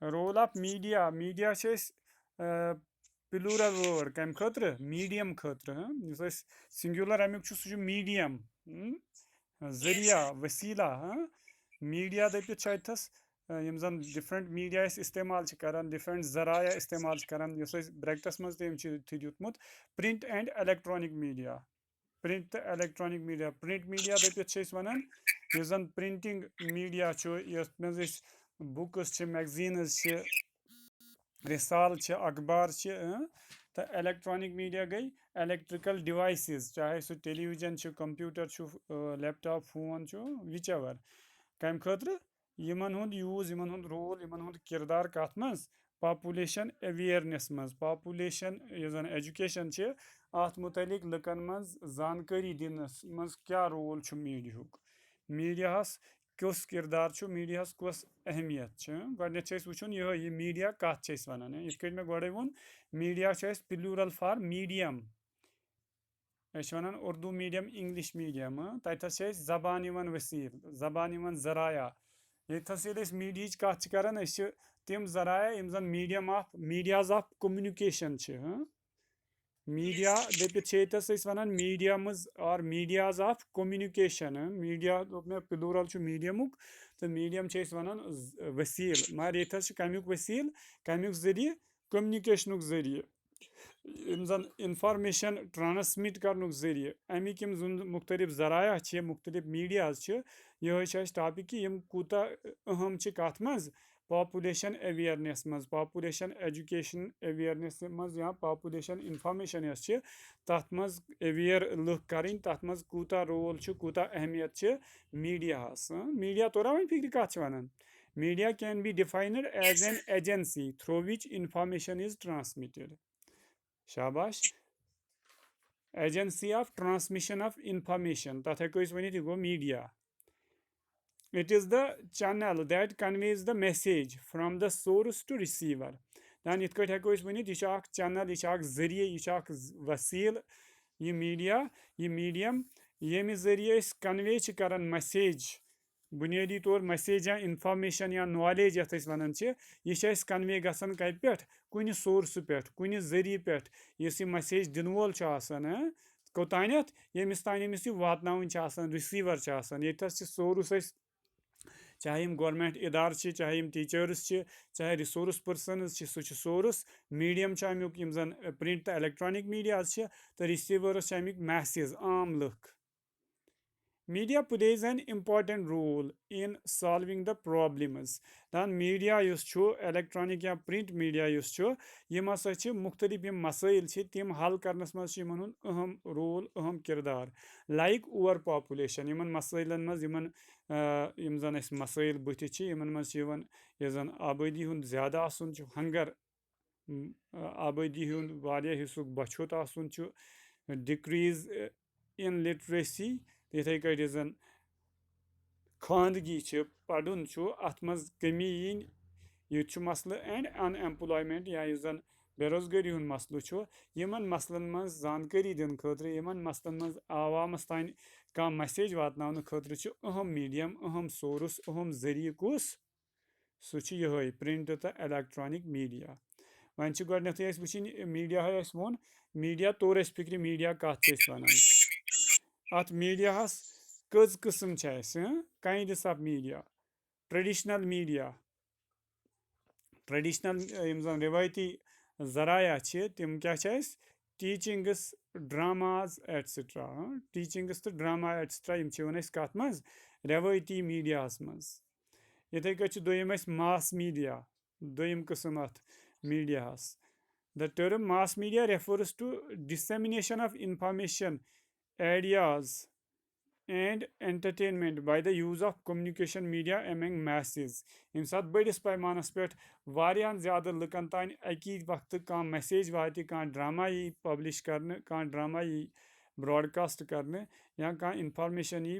Role of media. Media is plural word. Kam khatra? Medium khatra. Singular amik chu medium. Zariya, wasila. Media दे पे चाहतस यम जन different media इस्तेमाल छ करन different जराया इस्तेमाल छ करन यस ब्रैकेटस मज तेम छ दियुतमुत print and electronic media print the electronic media print media दे पे छ वनन यस जन printing media छ यस मज books छ magazines छ रिसाल छ अखबार छ तो इलेक्ट्रॉनिक मीडिया गई इलेक्ट्रिकल डिवाइसेस चाहे सह टेलीविजन छ कंप्यूटर छ लैपटॉप फोन छ विच एवर कम खतर यमन हुंद यूज यमन हुंद रोल यमन हुंद किरदार कत मज पॉपुलेशन अवेयरनेस मज पॉपुलेशन यह जन एजुकेशन छ अत मुतलिक लुकन मज जानकारी दिनस मज क्या रोल छ मीडिया मीडिया कुस किरदार छ मीडिया कुस अहमियत गडनथ वुन यह मीडिया कत वन ये मे गए वोन मीडिया प्लूरल फॉर मीडियम वन उर्दू मीडियम इंग्लिश मीडियम तथस जबान वसील जबान जराया ये मीडिया कत करान तम जराया यम medium of medias of communication media दपित वन मीडियम्स और मीडियाज ऑफ कम्युनिकेशन मीडिया मे प्लूरल मीडियम तो मीडियम वन वसील मगर ये कमुक वसील कमुक जरिए कम्युनिकेशन जरिए जन इंफॉर्मेशन ट्रांसमिट कर जरिए अमिक मुख्तलिफ जराया मुख्तलिफ मीडियाज यह टॉपिक कि कूता अहम कत मज पॉपुलेशन अवेयरनेस मज पॉपुलेशन एजुकेशन अवेयरनेस मज या पॉपुलेशन इंफॉर्मेशन तथ मज अवेयर लुक करें तथ मज कूता रोल कूता अहमियत मीडिया मीडिया तोरा वो फिक्र कत वन media can be defined as an agency through which information is transmitted शाबाश agency of transmission of information तथ हेको वन यह गो media it is the channel that conveys the message from the source to receiver dan ith kait heko one यह channel यह जरिए यह वसील यह मीडिया यह मीडियम येमि जरिए कन्वे करान मैसेज बुनियादी तौर मैसेज या इंफॉर्मेशन या नॉलेज ये वन यह कन्वे गसन कत पे कुन सोर्स पे कुन जरिए पे इस मैसेज दिन वोल कोतानत यमिस तान यमिस वातन रिसीवर ये सोर्स चाहे गवर्नमेंट इदार चाहे टीचर्स चाहे रिसोर्स पर्सनस सह सोर्स मीडियम अमुक जन प्रिंट तो इलेक्ट्रॉनिक मीडिया तो रिसीवर्स अमुक मैसेज आम look media plays an important role in solving the problems dan media electronic या प्रिंट मीडिया यम हसा मुख्तलिफ मसाइल तम हल करनस मज अहम रोल अहम किरदार लाइक ओवर पॉपुलेशन इन मसाइलन मज यम जन मसाइल बुथ मज यह जन आबादी हुंद ज्यादा आसन हंगर आबादी हुंद वारिया हिस्सुक बछोत आसन डिक्रीज इन लिटरेसी इथे कट जन खानदगी पढ़न अत मज कमी यीन ये मसल एंड अनएम्प्लॉयमेंट या जन बेरोजगारी हुंद मसल यमन मसलन मज जानकारी दिन खतर यमन मसलन मज आवामस तान कह मैसेज वातन खतर अहम मीडियम अहम सोर्स अहम जरिए कुस सह यह प्रिंट तो इलेक्ट्रॉनिक मीडिया वन गडनथ वुन मीडिया वोन मीडिया तोर फिक्र मीडिया कत वन अत मीडिया कज किस्म kinds of media traditional media traditional जन रिवायती जराया तम क्या टीचिंग्स ड्रामाज एटसेट्रा टीचिंग्स तो ड्रामा एटसेट्रा वन कत मज रिवायती मीडिया मज इथे कट दोम मास मीडिया दोम किस्म अत media the term mass media refers to dissemination of information ideas and entertainment by the use of communication media among masses इन साथ बड़िस पैमानस पे वारियान ज़्यादा लुकन तान अकी वक्त कह मैसेज वाति कह ड्रामा यी पब्लिश करने कह ड्रामा यी ब्रॉडकास्ट करने या कह इंफॉर्मेशन यी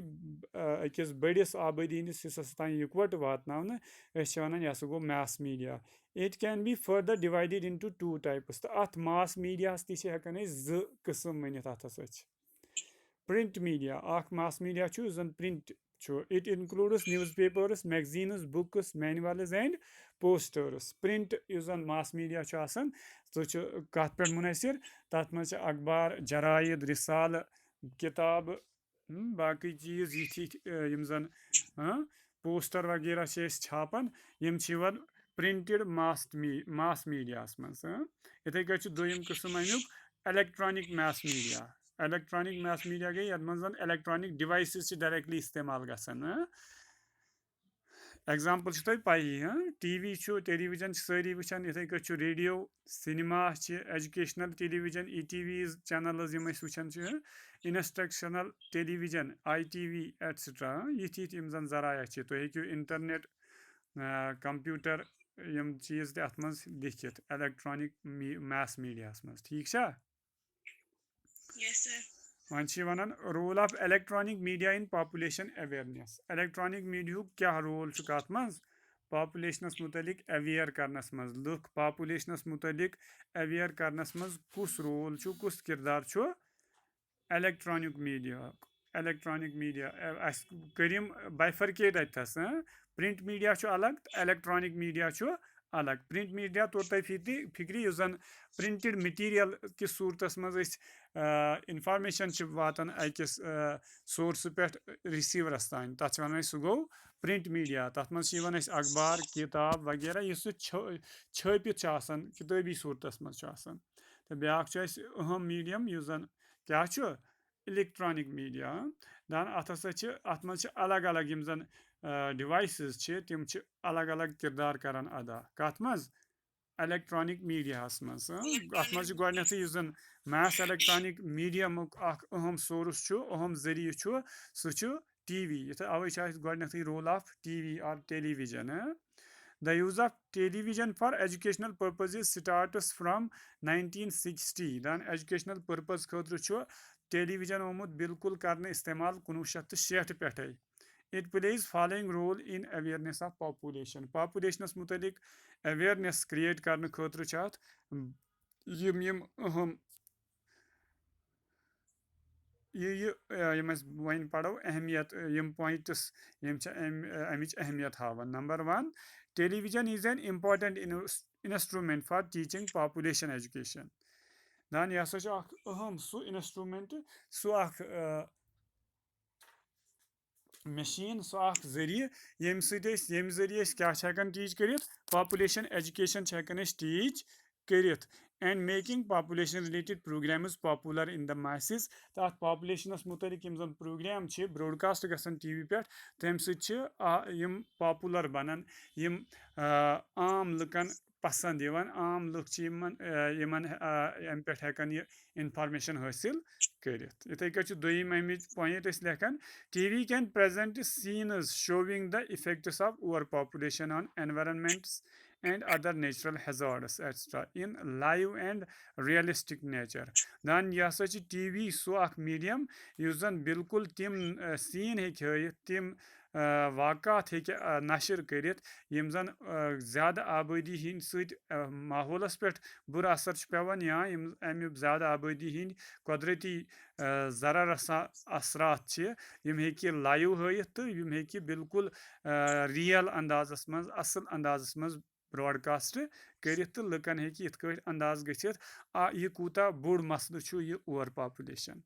अकिस बड़िस आबादी हंदिस हिस्सस तान इकवट वातनावने वन यह गो mass media it can be further divided into two types तो अत मास मीडिया हेकान ज़ किस्म वनित अत हसा प्रिंट मीडिया मास मीडिया जन print It includes newspapers, magazines, books, manuals, and posters. Print is on mass media आसान सो कत पे मुनसर तथ मज अखबार जरायद रिसाल किताब बाकी चीज़ यम जन पोस्टर वगैरह छापन यम प्रिंटेड मास मीडिया मज इथे कट दोयम किस्म अमुक इलेक्ट्रॉनिक मास मीडिया गई ये मज इलेक्ट्रॉनिक डिवाइसेस डायरेक्टली इस्तेमाल गसन एग्जाम्पल तुम पाई टीवी टेलीविजन सारी वचान इथे कट radio cinema educational television ETVs channels वचान इंस्ट्रक्शनल टेलीविजन ITV एटसेट्रा यिथ यम जराया तुम हेकू इंटरनेट कंप्यूटर यम चीज़ ते अत मज लिखित इलेक्ट्रॉनिक मास मीडिया मज ठीक है one one role of electronic media in population awareness electronic media क्या रोल कत मज पॉपुलेशनस मुतलिक अवेयर करनस मज लुक पॉपुलेशनस मुतलिक अवेयर करनस मज कुस रोल कुस किरदार इलेक्ट्रॉनिक मीडिया करिम बाइफरकेट अतस प्रिंट मीडिया अलग इलेक्ट्रॉनिक मीडिया अलग प्रिंट मीडिया तोर तय फिक्री जन प्रिंटेड मटीरियल किस सूरत मज इंफॉर्मेशन वातान अकिस सोर्स पे रिसीवरस तान तथ वन सह गो प्रिंट मीडिया तथ मज अखबार किताब वगैरह इस छपित किताबी सूरत मज तो ब्या अहम मीडियम जन क्या इलेक्ट्रॉनिक मीडिया दान अत मज अलग अलग यम जन डिवाइसेस तिम अलग अलग किरदार करान अदा कत मज इलेक्ट्रॉनिक मीडिया मज अत मज गथ जन मास इलेक्ट्रॉनिक मीडियमुक अहम सोर्स अहम जरिए सह TV ये अवे गथ रोल ऑफ TV और television The use of television for educational purposes starts from 1960 then educational purpose खतर टेलीविजन आमुत बिल्कुल करने इस्तेमाल 1960 पे It plays following role in awareness of population. Population's मुतलिक awareness create करने खतर चाहत यम अहम वन पढ़ो अहमियत यम पॉइंट्स यम अमिच अहमियत हावन number 1 television is an important instrument for teaching population education दान यह अहम सह इंस्ट्रूमेंट सह मशीन सह जरिए यम जरिए क्या टीच कर पॉपुलेशन एजुकेशन टीच कर and making population related programs popular in the masses तथ पॉपुलेशनस मुतलिक यम जन प्रोग्राम ब्रॉडकास्ट गसन TV पे तम सम पॉपुलर बनान यम आम लुकन पसंद आम लुक पे हेकन यह इंफॉर्मेशन हासिल कर इथे कट दोयम अमिच पॉइंट लेखन TV can present scenes showing the effects of overpopulation on environments and other natural hazards etc in live and realistic nature then यह TV सह मीडियम जन बिल्कुल तिम सीन हे तिम वाक़ात हे नशर कर यम जन ज़्यादा आबादी हिंद माहौलस पे बुर असर पेवान या अमुक ज़्यादा आबादी हिंद कुदरती ज़रर असरात यम हे लाइव हयित तो यम हे बिल्कुल रियल अंदाज़स मज असल अंदाज़स मज ब्रॉडकास्ट कर लुकन हे अंदाज गथित यह कूता बोड़ मसल यह over population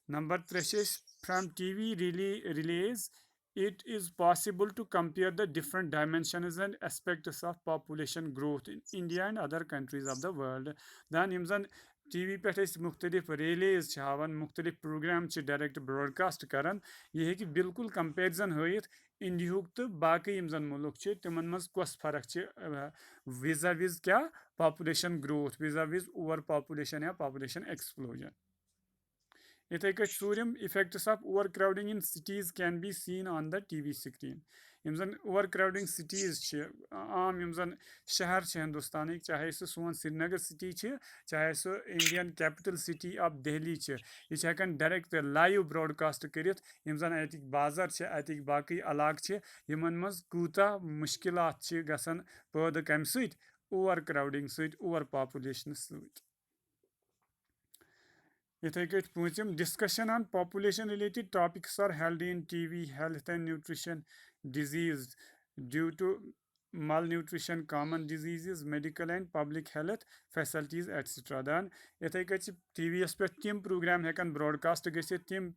number 3 from TV release it is possible to compare the different dimensions and aspects of population growth in India and other countries of the world then yim zan TV पे मुख्तलिफ release हावन मुख्तलिफ programme direct broadcast करान यह हे बिल्कुल comparison हयित India तो बाकी यम जन मुल्क तिमन मज कस फर्क विजा विज क्या population growth vis a vis overpopulation या पॉपुलेशन एक्सप्लोजन इथे कट सूरम effects of overcrowding in cities can be seen on the TV screen यम जन ओवर क्राउडिंग सिटीज आम यम जन शहर हिंदुस्तान चाहे सह सोन श्रीनगर सिटी चाहे सह Indian capital city of Delhi यह हेकन डायरेक्ट लाइव ब्रॉडकास्ट कर यम जन अतिक बाजार अतिक बाकी इलाक यमन मज कूता मुश्किलात गसन पैदा come over crowding over population Yithai kait poontим discussion on population related topics are held in TV, health and nutrition, disease due to malnutrition, common diseases, medical and public health facilities, etc. Then yithai kait TV yes पे tim program hekan broadcast gٔژھِتھ tim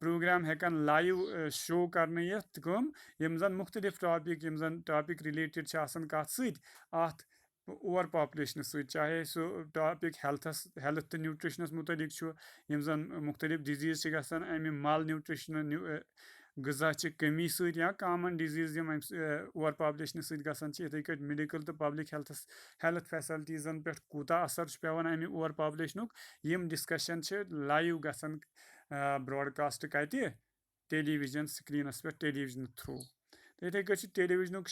program hekan live show karne yith kom yim zan mukhtalif topic yim zan topic related छ आसान कथ सۭتۍ अथ over population सۭتۍ चाहे सो topic health तो nutritious मुतलिक छु यम जन मुख्तलिफ डिजीज छ गसान अमि माल न्यूट्रिशन गजा च कमी सۭتۍ या कॉमन डिजीज यम ओवर पॉपुलेशन सۭتۍ गसान छ इथे कट मेडिकल तो पब्लिक हेल्थ फैसिलिटीजन पे कूता असर छ पेवान अमि ओवर पॉपुलेशन यम डिस्कशन छ लाइव गसान ब्रॉडकास्ट कति टेलीविजन स्क्रीनस पे टेलीविजन थ्रू इथे कट टेलीविजन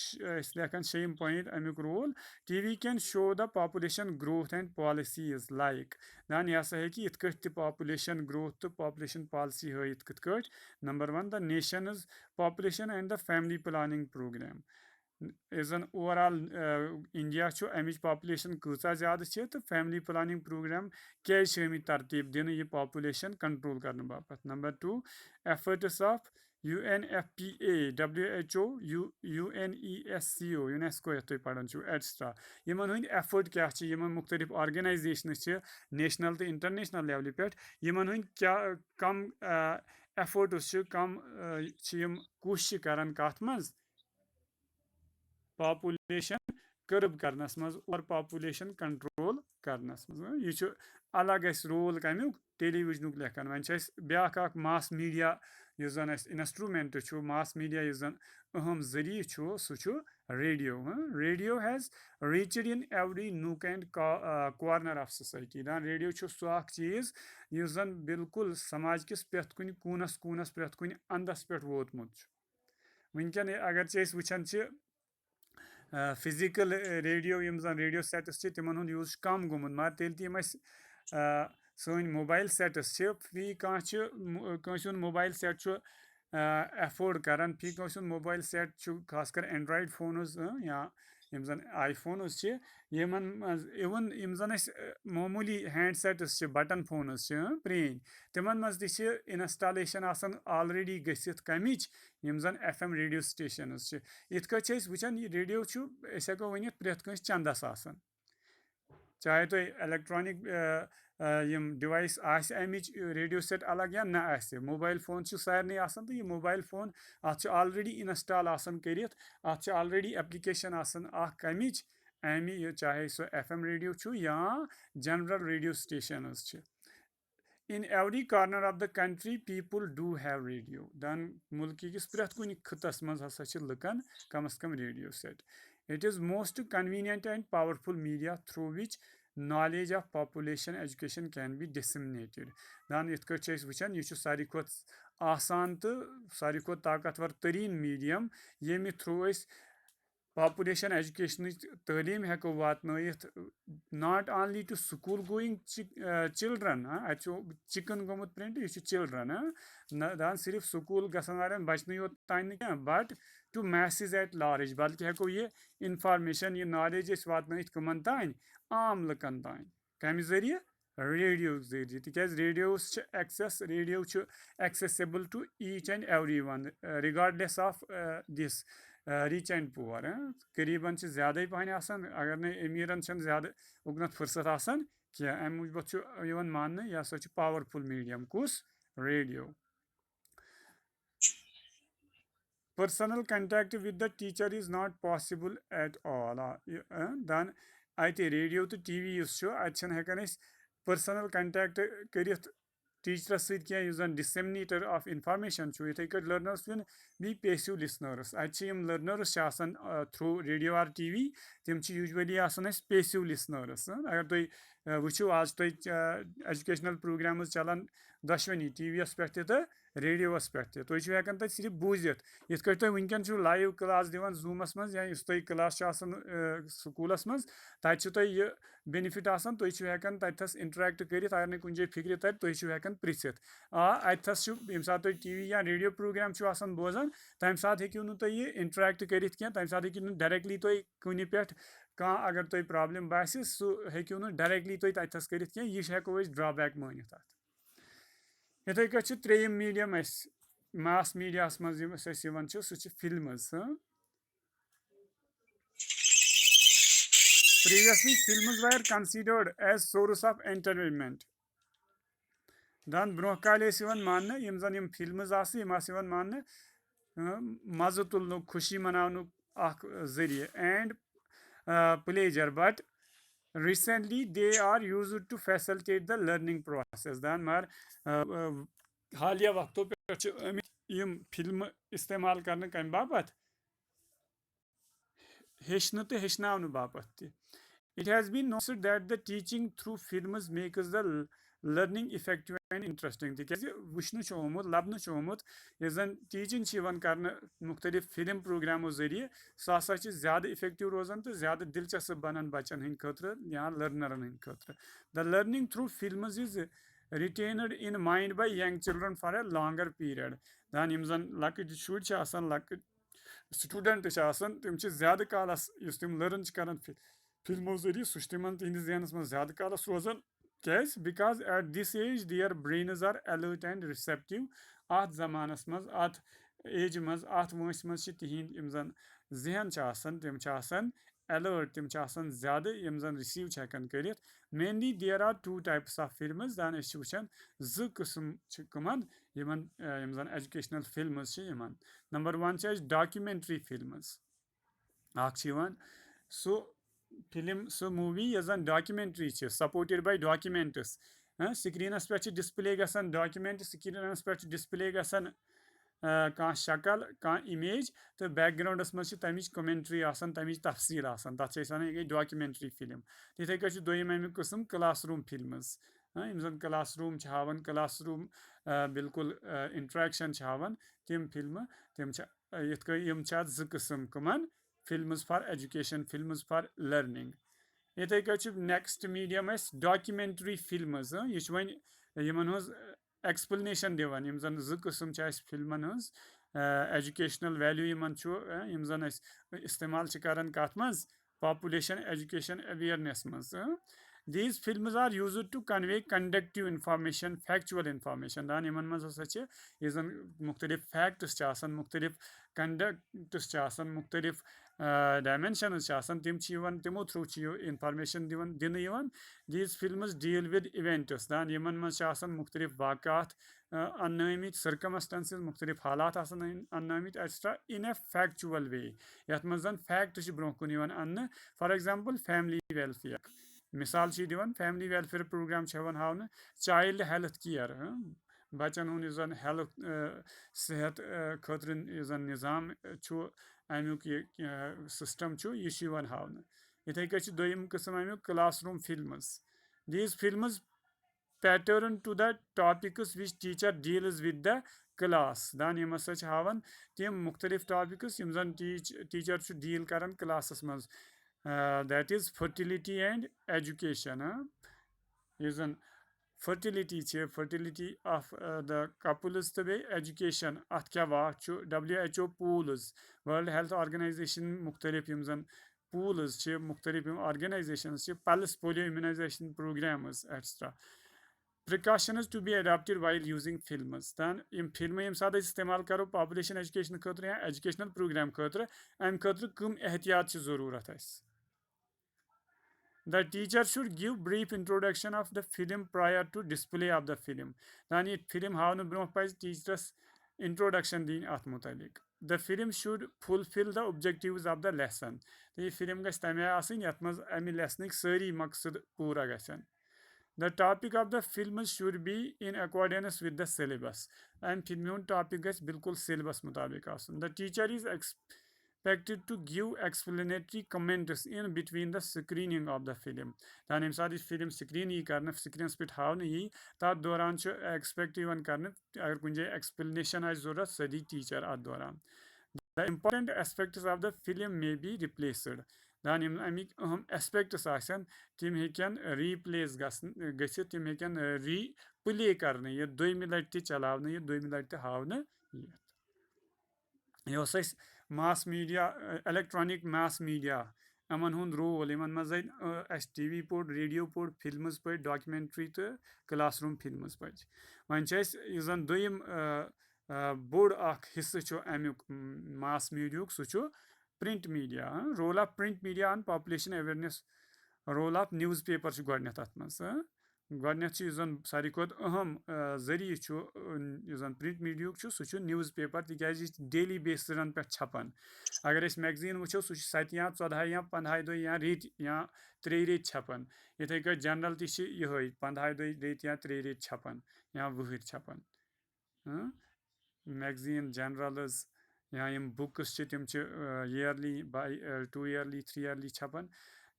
लेखन शेम पॉइंट अमुक role TV can show the population growth and policies like दान यह हसा है इत कट पॉपुलेशन ग्रोथ तो पॉपुलेशन पॉलिसी हयित कत cut number 1 the nation's population and the family planning programme इजन ओवरऑल इंडिया छु अमिच पॉपुलेशन कचा ज्यादा छ तो फैमिली प्लानिंग प्रोग्राम क्या तरतीब दिन यह पॉपुलेशन कंट्रोल करने बापत number 2 efforts of UNFPA, WHO, UNESCO, UNESCO यथ तुम पढ़ान एट्सट्रा यमन हंद एफर्ट क्या यमन मुख्तलिफ ऑर्गेनाइजेशन नेशनल तो इंटरनेशनल लेवल पे यमन हंद क्या कम एफर्ट्स कम कोशिश करान कत मज पॉपुलेशन कर्ब करनस मज और पॉपुलेशन कंट्रोल करनस मज यह अलग रोल कमुक टेलीविजन लेखन वन ब्या मास मीडिया यह जन इंस्ट्रूमेंट मास मीडिया यह जन अहम जरिए सह radio radio has reached in every nook and corner of society दान रेडियो सह चीज़ यह जन बिल्कुल समाज किस प्रथ कुन कूनस कूनस प्रथ कुन अंदस पे वोतमुत वनकन अगर वुचान फिजिकल रेडियो यम जन रेडियो सेट्स तिमन हुंद यूज कम गोमुत मगर तेल तम सन मोबाइल सेट्स फी कंस मोबाइल सेट एफोर्ड करान फी कंस मोबाइल सेट खासकर एंड्रॉयड फोनस या यम जन iPhones यमन इवन यम जन मामूली हैंड सेट्स बटन फोनस प्रेन तिमन मज इंस्टॉलेशन ऑलरेडी गसित कमिच यम जन FM रेडियो स्टेशनस इत कट वुचान यह रेडियो हेको वन प्रथ कंस चंदस आसान चाहे तो इलेक्ट्रॉनिक यम डिवाइस आमिच रेडियो सेट अलग या ना आसे मोबाइल फोन सारे आसान तो यह मोबाइल फोन अत ऑलरेडी इंस्टॉल आसान करित अत ऑलरेडी एप्लीकेशन आसान कमिच अमि चाहे सो FM रेडियो या जनरल रेडियो स्टेशनस in every corner of the country people do have radio दान मुल्क किस प्रथ कुन खितस मज हसा लुकन कम अज कम radio set it is most convenient and powerful media through which knowledge of population education can be disseminated दान इत कट वुचान यह सारी खुद आसान तो सारी खुद ताकतवर तरीन मीडियम ये थ्रू पॉपुलेशन एजुकेशन तलीम हेको वातनयित not only to school going children चिकन गोमुत प्रिंट यह चिल्ड्रन दान सिर्फ स्कूल गसान वाले बचने योत तान क्या but to message at large बल्कि हेको ये इंफॉर्मेशन ये नॉलेज वातनयित कमन तान आम लुकन तान कम जरिए रेडियो जरिए तिकाज radio access radio accessible to each and every one regardless of this rich and poor गरीबन ज्यादा पहन आसान अगर न अमीरन ज्यादा उगनत फुर्सत आसान क्या अम मूजूब मान यह हसा पावरफुल मीडियम कुस radio personal contact with the teacher is not possible at all दान अत रेडियो तो TV अतन पर्सनल कंटैक्ट कर टीचरस सैन डिसेमिनेटर ऑफ इंफॉर्मेशन इथे कट लर्नर्स विन बी पेसिव लिसनर्स अम लर्नर्स थ्रू रेडियो आर TV तम यूजुअली पेसिव लिसनर्स अगर तुम वो आज तुम एजुकेशनल प्रोग्राम चलान दशवनी TV पे तो रेडियोस पे तुम हेकान तक सिर्फ बूजित ये तुम वनकन लाइव क्लास दिवान जूमस मज या तुम क्लास स्कूलस मज तत तुम बेनिफिट आसान तुम हेकान तथस इंटरेक्ट कर अगर ना कुछ जाए फिक्र तर तुम हेकान पृछित अथस ये सात तुम टीवी या रेडियो प्रोग्राम बोजान तम सात हेकू तुम ये इंटरेक्ट कर तम सात हेकू डायरेक्टली तुम कुन पे कह अगर तुम प्रॉब्लम बास सह हेकू डायरेक्टली तुम तथस कर यह हेको ड्रॉबैक मानित इथे कट त्रेयम मीडियम मास मीडिया मज सह films previously films were considered as source of entertainment दान ब्रोह काल मान यम जन यम फिल्मस मान मज़ तुल खुशी मनावन जरिए and pleasure but recently they are used to facilitate the learning process दान मगर हालिया वक्तों पे यम फिल्म इस्तेमाल करने कम बापत हेचन तो हेचनावन बापत it has been noted that the teaching through films makes the learning effective and interesting तिकाज वुचन आमुत लबन आमुत ये जन टीचिंग कर मुख्तलिफ फिल्म प्रोग्रामों जरिए सह हसा ज़्यादा इफेक्टिव रोजान तो ज़्यादा दिलचस्प बनान बच्चन हंद खतर या लर्नरन हंद खतर the learning through films is retained in mind by young children for a longer period दान यम जन लकट शुर लकट स्टूडेंट तम ज़्यादा कालस तम लर्न कर फिल्मों जरिए सह तिमन तिहंदिस जहनस मज ज़्यादा कालस रोजान क्या because at this age their brains are alert and receptive अत जमानस मज अत एज मज अत वंस मज तिहंद यम जन जहन तम अलर्ट तम ज़्यादा यम जन रिसीव हेकान कर mainly there are two types of films दान वुचान जो किस्म कमन यम जन educational films number one documentary films so film so movie यह जन डॉक्यूमेंट्री सपोर्टेड बाय डॉक्यूमेंट्स स्क्रीनस पे डिस्प्ले गसान डॉक्यूमेंट स्क्रीनस पे डिस्प्ले गसान कह शक्ल कह इमेज तो बैकग्राउंडस मज तमिच कमेंट्री तमिच तफसील तथ वन यह डॉक्यूमेंट्री फिल्म तिथे कट दोयम अमुक किस्म क्लास रूम फिल्म्स यम जन क्लास रूम हावन क्लास रूम बिल्कुल इंट्रैक्शन हावन तम फिल्म तम यम जो किस्म कमन films for education films for learning इथे कट नेक्स्ट मीडियम डॉक्यूमेंट्री फिल्म्स यह वन यमन एक्सप्लेनेशन दिवान यम जन जो किस्म फिल्मन हज एजुकेशनल वैल्यू यम जन इस्तेमाल करान कत मज पॉपुलेशन एजुकेशन अवेयरनेस मज these films are used to convey conductive information factual information दान यमन मज हसा ये जन मुख्तलिफ फैक्ट्स मुख्तलिफ कंडक्ट्स मुख्तलिफ डायमेंशनस तम तमो थ्रू इंफॉर्मेशन दिन these films deal with events दान यमन मज मुख्तलिफ वाक़ात अन्नमित सर्कमस्टेंसेस मुख्तलिफ हालात अन्नमित एक्स्ट्रा इन ए फैक्चुअल वे यथ मज जन फैक्ट ब्रोह कुन अन्न फॉर एग्जांपल फैमिली वेलफेयर मिसाल फैमिली वेलफेयर प्रोग्राम हावन चाइल्ड हेल्थ केयर बचन हूँ जन हेल्थ सेहत खतर जन निज़ाम अमुक यह सिस्टम यह हावन इथे कट दोयम किस्म अमुक class room films these films pattern to the topics which teacher deals with the class दान यम हसा हावन तम मुख्तलिफ टॉपिक्स यम जन टीचर डील करान क्लासस मज that is fertility and education is an fertility of the couples to be education at kya vaat WHO pools World Health Organization mukhtalif yum zan pools mukhtalif organizations pulse polio immunization programs etc precautions to be adopted while using films then im film yem साथ इस्तेमाल करो population education खतर या educational program खतर अम खतर कम एहतियात ज़रूरत The teacher should give brief introduction of the film prior to display of the film. Then it film how no bro teachers introduction din at mutalik. The film should fulfill the objectives of the lesson. The film gas tame asin yatmaz ami lesson sari maqsad pura gasan. The topic of the film should be in accordance with the syllabus. And film topic gas bilkul syllabus mutabik asun. The teacher is expected to give explanatory comments in between the screening of the film. Then yेमि साथ film screen यी करने screen पे हावने यी तत् दौरान छु expect यवन करने अगर कुछ explanation आए ज़रूरत सदी teacher अत दौरान. The important aspects of the film may be replaced. Then Amik अहम aspects आसन तिम हेकन replace गसित तिम हेकन replay करने ये दोइमि लट्टि चलावने ये दोइमि लट्टि हावने ये mass media electronic mass media यमन हुंद रोल यमन मज अस टीवी पोड रेडियो पोड फिल्म्स पे डॉक्यूमेंट्री तो क्लासरूम फिल्म्स पे वन जन दोयम बोड़ हिस्से अमुक मास मीडिया सह print media role of print media on population awareness role of newspaper गोडनेथ अत मज गोडनेथ जन सारी खुद अहम जरिए जन प्रिंट मीडिया सह न्यूज़ पेपर तिकाज डेली बेसिस पे छपान अगर मैगजीन वो सह 7 या 14 या 15 दह या रेत या 3 रेत छपान इथे कट जनरल तह 15 दह रेत या 3 रेत छपान या वहर छपान मैगजीन जनरल्स या यम बुक्स तम ईयरली बाय 2 ईयरली 3 ईयरली छपान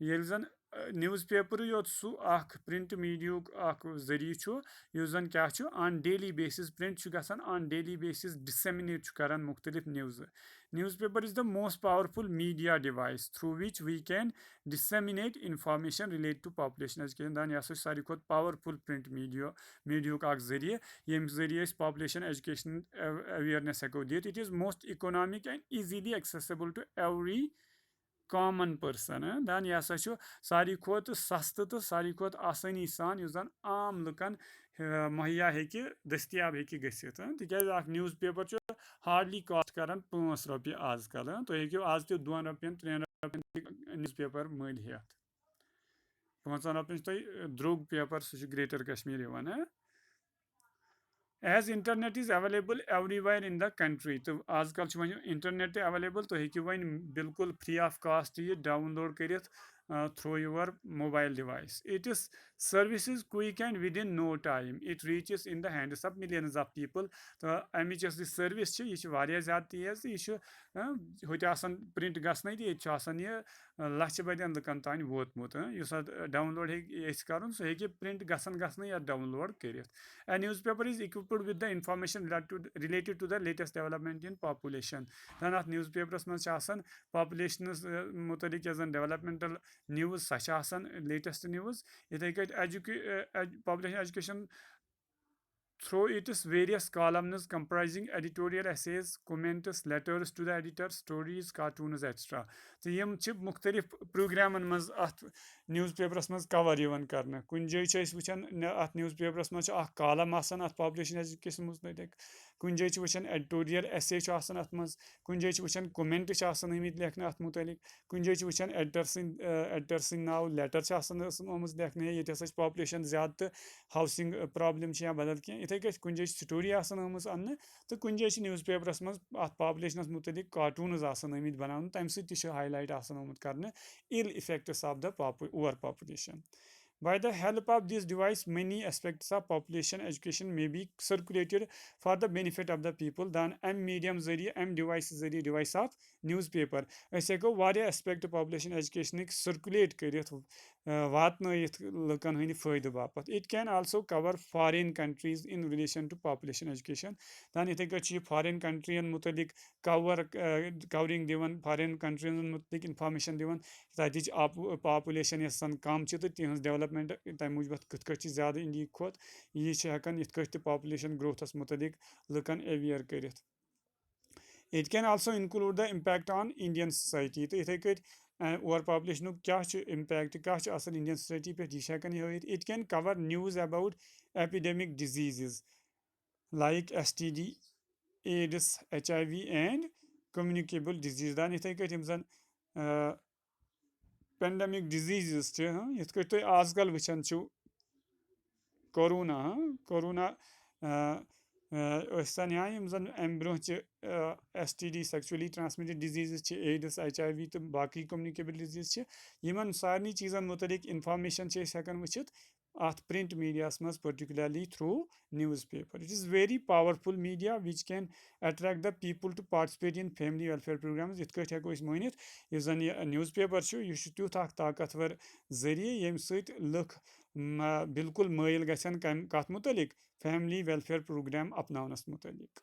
ये जन न्यूज़ पेपर योत सह प्रिंट मीडिया जरिए जन क्या ऑन डेली बेसिस प्रिंट गसान ऑन डेली बेसिस डिसेमिनेट करान मुख्तलिफ newspaper is the most powerful media device through which we can disseminate information relate to population education दान यह सारी खुद पावरफुल प्रिंट मीडिया जरिए ये जरिए पॉपुलेशन एजुकेशन अवेयरनेस हेको दित it is most economic and easily accessible to every common person दान यह सारी खुद सस्त तो सारी खुद आसानी सान जन आम लुकन मुहैया हे दस्तियाब हे गसित तिकाज न्यूज़ पेपर हार्डली कॉस्ट करान 5 रॉपिय आजकल तुम हेको आज तक 2 रॉपियन 3 रॉपियन न्यूज़ पेपर मल हेत 5 रॉपियन तुम द्रोग पेपर सह ग्रेटर कश्मीर यवान As internet is available everywhere in the country, तो आजकल वन इंटरनेट अवेलेबल तो हेकि वन बिल्कुल फ्री ऑफ कास्ट ये डाउनलोड करित through your mobile device. It is services quick and within no time. It reaches in the hands of millions of people. तो अमिच yes service यह वारिया ज़्यादा तेज यह होते print गसन ये लक्ष बदन लुकन तान वोतमुत युस डाउनलोड कर सह हे प्रिंट गसन गसन या डाउनलोड कर A newspaper is equipped with the information related to the latest development in population. Then at newspapers मज population मुतलिक developmental news सह latest news इथे population education through its various columns comprising editorial essays, comments, letters to the editor, stories, cartoons, etc. तो यम मुख्तलिफ प्रोग्रामन मज अत news papyrus मज cover यवन करने कुन जाय वुचान अत न्यूज़ पेपरस मज कॉलम आसान अत पॉपुलेशन एजुकेशन मुतलिक कुन जाय वुचान एडिटोरियल एसे आसान अत मज कुन जाय वुचान कमेंट आसान आमत लेखने अत मुतलिक कुन जाय वुचान एडिटर सिंह नाव लेटर आसान आमज लेखने ये हसा पॉपुलेशन ज़्यादा तो हाउसिंग प्रॉब्लम या बदल क्या इथे कट कुन जाय स्टोरी आसान आमज अन्न तो कुन जाय न्यूज़ पेपरस मज अत पॉपुलेशन मुतलिक कार्टून्स आसान आमत बनाने तम सह हाईलाइट आसान आमत करने ill effects of the overpopulation. By the help of this device, many aspects of population education may be circulated for the benefit of the people. Then medium zariye device of newspaper. ऐसे को वारिया aspect population education circulate करित वातनयित लुकन हंद फायदे बापत. It can also cover foreign countries in relation to population education. Then इथे cut foreign country मुतलिक covering दिवन foreign countries मुतलिक information दिवन तच population यसन कम तो तिहज डेवलपमेंट तम मूजब कत ज़्यादा इंडिया खोत यह हेकान इत पॉपुलेशन ग्रोथस मुतलिक लुकन अवेयर कर. It can also include the impact on Indian society. तो इथे कट ओवर पॉपुलेशन क्या इम्पैक्ट क्या इंडियन सोसाइटी पे यह हेकान हवित. It can cover news about epidemic diseases like STD, AIDS, HIV and communicable disease. दान इथे cut जन pandemic diseases यथ कट तुम आजकल वुचान कोरोना या जन अम bro STD sexually transmitted diseases AIDS, HIV तो बाकी communicable disease इन सारे चीज़न मुतलिक information हेकान वुचित at print media mans, particularly through newspaper. It is very powerful media which can attract the people to participate in family welfare programs. इत cut हेको मानित इस जन यह newspaper यह तुथ ताकतवर जरिए यम सत लुक बिल्कुल माइल गन कत मुतलिक फैमिली वेलफेयर प्रोग्राम अपनावनस मुतलिक।